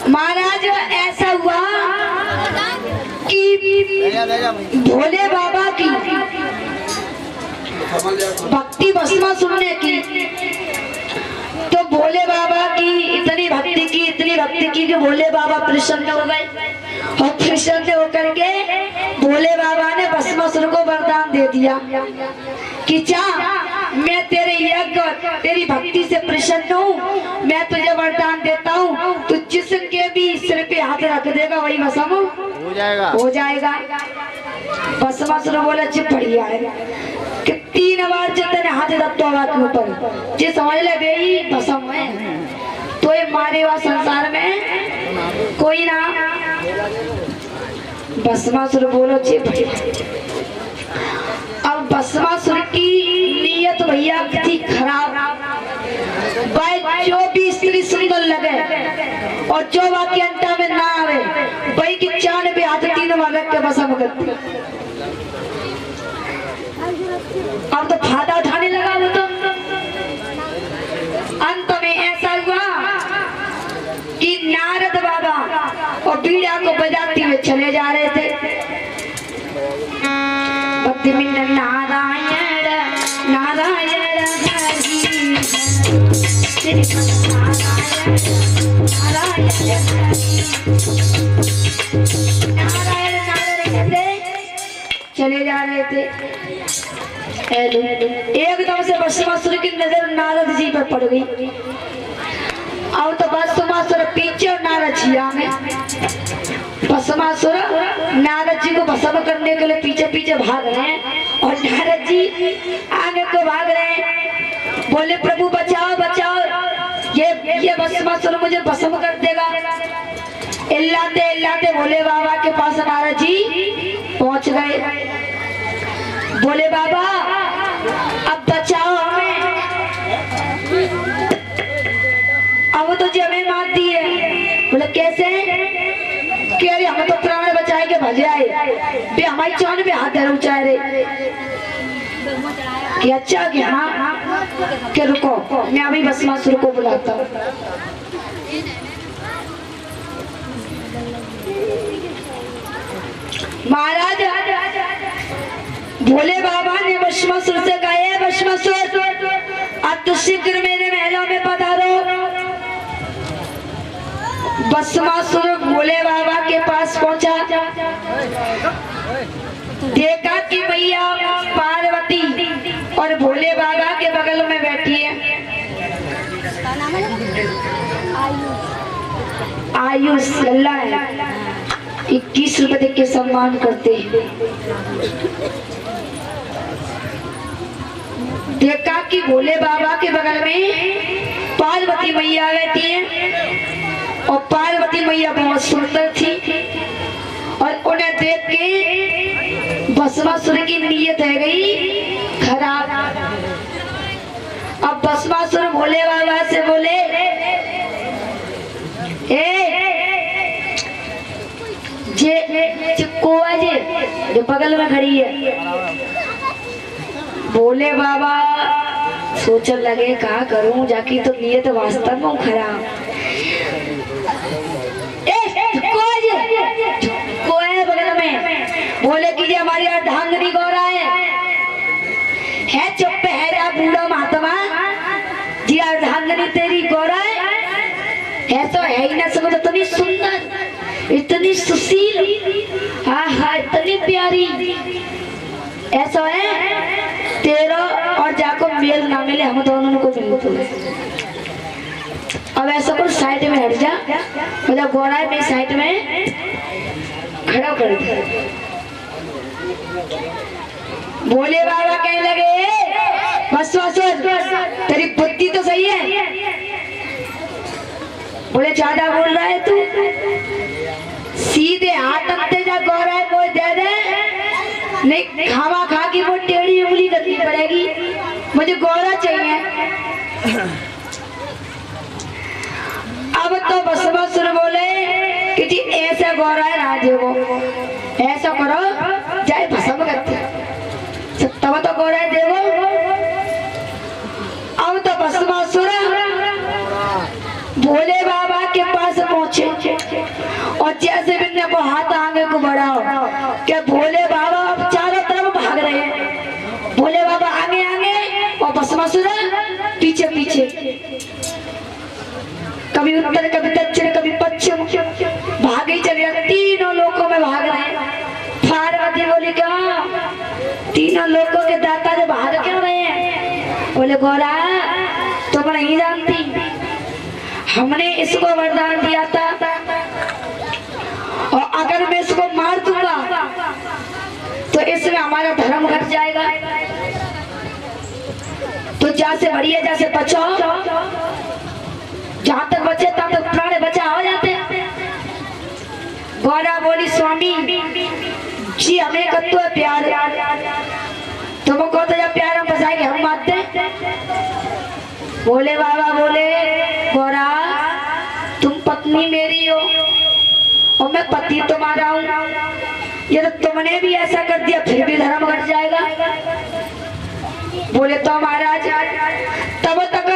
महाराज ऐसा हुआ कि भोले बाबा की भक्ति भस्मा सुनने की, तो भोले बाबा की इतनी भक्ति की कि भोले बाबा प्रसन्न हो गए और प्रसन्न होकर के भोले बाबा ने भस्मासुर को वरदान दे दिया कि जा, मैं तेरे यज्ञ तेरी भक्ति से प्रसन्न हूँ, मैं तुझे वरदान देता हूँ, तू जिसके भी सिर पे हाथ रख देगा वही भस्म हो जाएगा। भस्मासुर बोला चुप बढ़िया है कि 3 बार जब तेने हाथ रखा के ऊपर जी समझ ले गई भस्म है, तो ये मारे हुआ संसार में कोई ना। भस्मासुर बोलो चुप बढ़िया। अब भस्मासुर की नीयत भैया थी खराब, भाई जो भी स्त्री सुंदर लगे और जो वाक्य अंटा में ना आवे भाई की 94 हाथ 3 बार रख के भस्म करती। अब तो फायदा उठाने लगा वो, तो अंत में ऐसा हुआ कि नारद बाबा और बीड़ा को बजाते हुए चले जा रहे थे। नारायण नारायण हरि नारायण नारायण चले जा रहे थे। एकदम से भस्मासुर की नजर नारद जी पर पड़ गई। अब तो भस्मासुर पीछे और नारद जी आगे। भस्मासुर नारद जी को भस्म करने के लिए पीछे पीछे भाग रहे हैं और नारद जी आगे को भाग रहे हैं। बोले प्रभु बचाओ बचाओ, ये भस्मासुर मुझे भस्म कर देगा। इल्लाते इल्लाते भोले बाबा के पास नारद जी पहुंच गए। बोले बाबा अब बचाओ हमें, अब तो जी हमें मारती है। बोले कैसे? कि अरे हम तो प्राण बचाए के भजे आए बे, हमारी जान पे हाथ धर ऊंचा रे कि अच्छा कि हाँ कि रुको मैं अभी भस्मासुर को बुलाता हूँ। महाराज भोले बाबा ने भस्मासुर से कहा, भस्मासुर अब तो शीघ्र मेरे महलों में पधारो। भस्मासुर भोले बाबा के पास पहुंचा, देखा कि भैया पार्वती और भोले बाबा के बगल में बैठी है। आयुष अल्लाह है 21 रुपए के सम्मान करते हैं। देखा कि भोले बाबा के बगल में पार्वती मैया बैठी है और पार्वती मैया बहुत सुंदर थी और उन्हें देख के भस्मासुर की नीयत है गई खराब। अब भस्मासुर भोले बाबा से बोले, जो बगल में खड़ी है। भोले बाबा सोचने लगे क्या करूं, जाकी तो नीयत वास्तव में खराब। को है बगल में, बोले कि ये हमारी अर्धांगिनी गौरा है चुप है बूढ़ा महात्मा जी, अर्धांगिनी तेरी गौरा है तो है ही ना सब, इतनी सुंदर इतनी सुशील, हाँ हाँ इतनी प्यारी, ऐसा है तेरा और जाको मेल ना मिले, हम दोनों को मिलते। अब ऐसा कुछ साइड में हट जा, मतलब गोरा में साइड में खड़ा कर दे। भोले बाबा कहने लगे, भस्मासुर तेरी बुद्धि तो सही है। बोले ज्यादा बोल रहा है तू, सीधे हाथ अंते जा गोरा है कोई दे दे, नहीं खावा खा की वो टेढ़ी उंगली करनी पड़ेगी, मुझे गोरा चाहिए। अब तो भस्मासुर बोले कि जी ऐसा गोरा है राजे को, ऐसा करो जाए भस्म करते तब तो गोरा है देवो। अब तो भस्मासुर भोले बाबा के पास पहुंचे जैसे बिन्ने को हाथ आगे को बढ़ाओ कि भोले बाबा अब चारों तरफ भाग रहे हैं। भोले बाबा आगे आगे और भस्मासुर पीछे पीछे, कभी उत्तर कभी दक्षिण कभी पश्चिम भागे चले, तीनों लोकों में भाग रहे हैं। पार्वती बोली क्या तीनों लोकों के दाता जो भाग क्यों रहे हैं? बोले गौरा तुम नहीं जानती, हमने इसको वरदान दिया था और अगर मैं इसको मार दूंगा तो इसमें हमारा धर्म घट जाएगा। तो जैसे बढ़िया जैसे बचाओ, जहां तक बचे तब तक प्राण बचा हो जाते। गौरा बोली स्वामी जी हमें कत्तो है प्यार, तुमको तो जब प्यार हम फंसाएंगे हम मारते। बोले बाबा बोले गौरा तुम पत्नी मेरी हो और मैं पति तुम्हारा हूँ, ये तो तुमने भी ऐसा कर दिया फिर भी धर्म घट जाएगा। बोले तो महाराज तब तक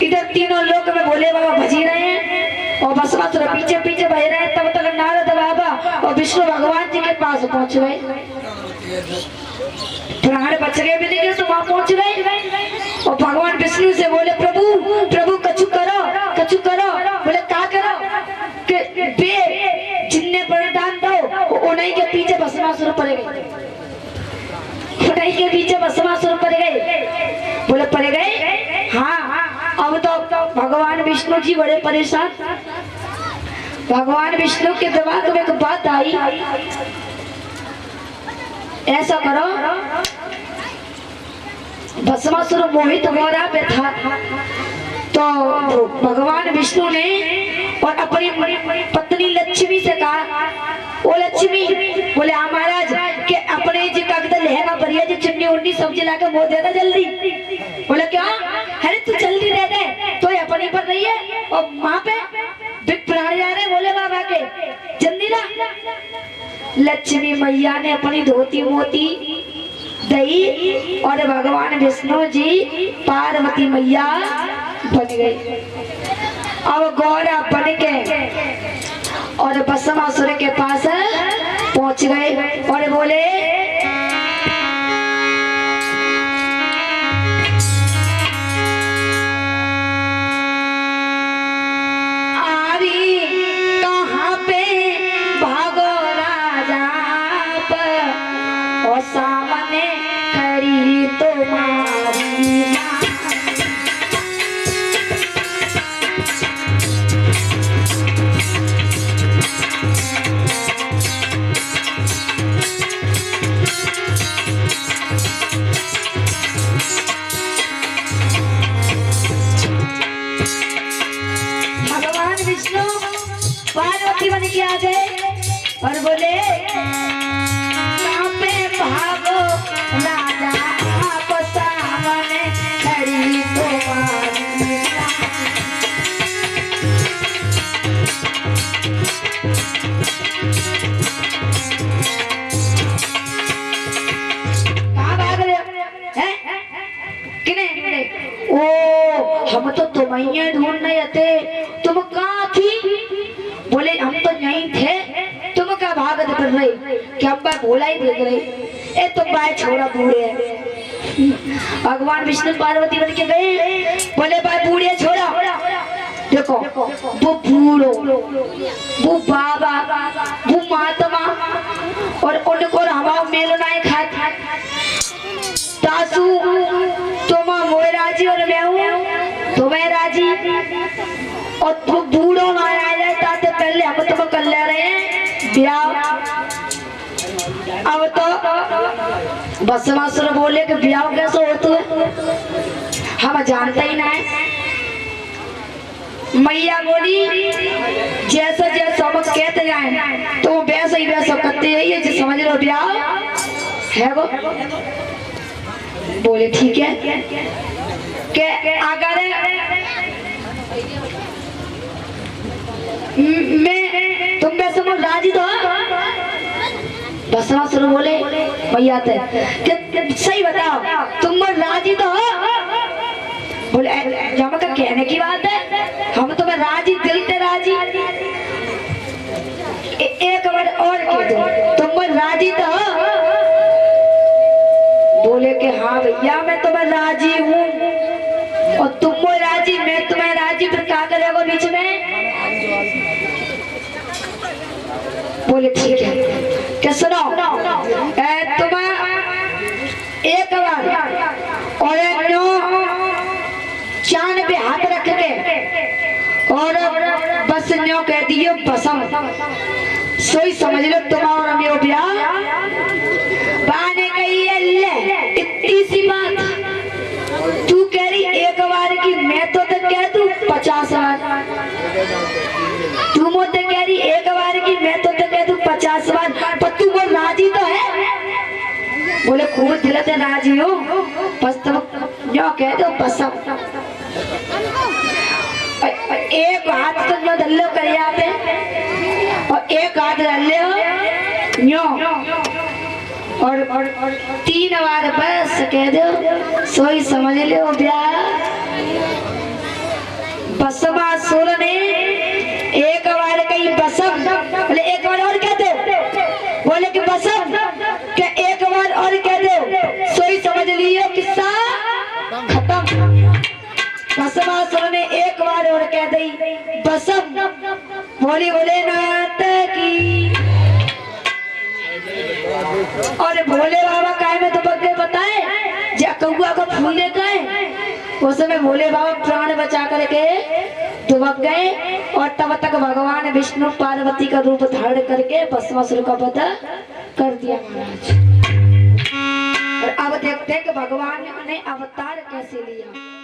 इधर तीनों लोग में भोले बाबा भजी रहे हैं और भस्मासुर पीछे पीछे भज रहे हैं। तब तक नारद बाबा और विष्णु भगवान जी के पास पहुंच गए। प्राण बच गए भी नहीं तो वहां पहुंच गए और भगवान विष्णु से बोले प्रभु प्रभु कछु करो कछु करो। बोले क्या करो कि बे जिन्ने वरदान दो उन्हीं के पीछे भस्मासुर पड़ गए, उन्हीं के पीछे भस्मासुर पड़ गए। बोले पड़ गए हाँ। अब तो भगवान विष्णु जी बड़े परेशान। भगवान विष्णु के दिमाग में एक बात आई, ऐसा करो भस्मासुर मोहित हो रहा पे था तो भगवान विष्णु ने और अपनी पत्नी लक्ष्मी से कहा ओ लक्ष्मी बोले हाँ महाराज के अपने जी का लहंगा बढ़िया जी चुन्नी उन्नी सब्जी लाके वो दे दे जल्दी। बोले क्या अरे तू जल्दी दे दे तो अपनी पर रही है और वहां पे प्राण जा रहे भोले बाबा के जल्दी ना। लक्ष्मी मैया ने अपनी धोती मोती दई और भगवान विष्णु जी पार्वती मैया बन गई। अब गौरा बन के और भस्मासुर के पास पहुंच गए और बोले कहाँ पे भागो राजा और सामने खड़ी तुम्हारी पार्वती बन के आ गए और बोले कहाँ पे भागो राजा आप सामने खड़ी तुम्हारी कहाँ भाग रहे हैं? किने ओ हम तो तुम्हें ढूंढने आते, तुम कहाँ थी? बोले हम तो यहीं थे, तुम क्या भागत कर रहे कि हम बार भोला ही देख रहे। ए तुम बाय छोड़ा बूढ़े हैं। भगवान विष्णु पार्वती बन के गए बोले बाय बूढ़े छोड़ा देखो वो बूढ़ो वो बाबा वो महात्मा और उनको हवा मेलो ना खाता तासू तुम मोए राजी और मैं हूँ तुम्हें राजी और तू बूढ़ो ना आ जाए ताते पहले हम तुम कर ले रहे हैं ब्याह। अब तो भस्मासुर बोले कि ब्याह कैसे होता है हम जानते ही ना है। मैया बोली जैसा जैसा हम कहते जाए तो वैसा ही वैसा करते रहिए जो समझ लो ब्याह है वो। बोले ठीक है के अगर मैं तुम वैसे राजी तो भस्मासुर बोले भैया सही बताओ तुम राजी तो बोले जमा का कहने की बात है हम तुम्हें राजी दिल से राजी दो, तुम राजी तो हो? बोले कि हाँ भैया मैं तुम्हें राजी हूँ, और तुम राजी, मैं तुम्हें राजी, फिर क्या करेगा बीच में? बोले ठीक है, क्या सुनो, तुम एक बार और चांद पे हाथ रख के और बस न्यो कह दियो बसम, सोई समझ लो तुम और मैं ब्याह। बाने कही अल्लाह इतनी सी बात, तू कह रही एक बार की, मैं तो कह दूं 50 बार, तू मुझे कह रही एक बार की, मैं तो कह दूं 50 बार, पर तू वो राजी तो है? बोले खूब दिल से राजी हो, बस तुम जो कह दो बसम। एक हाथ तो जो धल्लो कर पे और एक हाथ धल्ले हो न्यो, और 3 बार बस कह दो, सोई समझ लो ब्याह। बसमा सुर ने एक बार कही बसम, बोले एक बार और कह दो, बोले कि बसम, क्या एक बार और कह दो, सोई समझ लियो किस्सा खत्म। बसमासुर ने एक बार और कह दी बसम, बोली भोलेनाथ की। और भोले बाबा काय में तो बग्गे बताए जा कौआ को फूलने का है, उस समय भोले बाबा प्राण बचा करके दुबक गए, और तब तक भगवान विष्णु पार्वती का रूप धारण करके भस्मासुर का वध कर दिया महाराज। और अब देखते हैं कि भगवान ने अवतार कैसे लिया।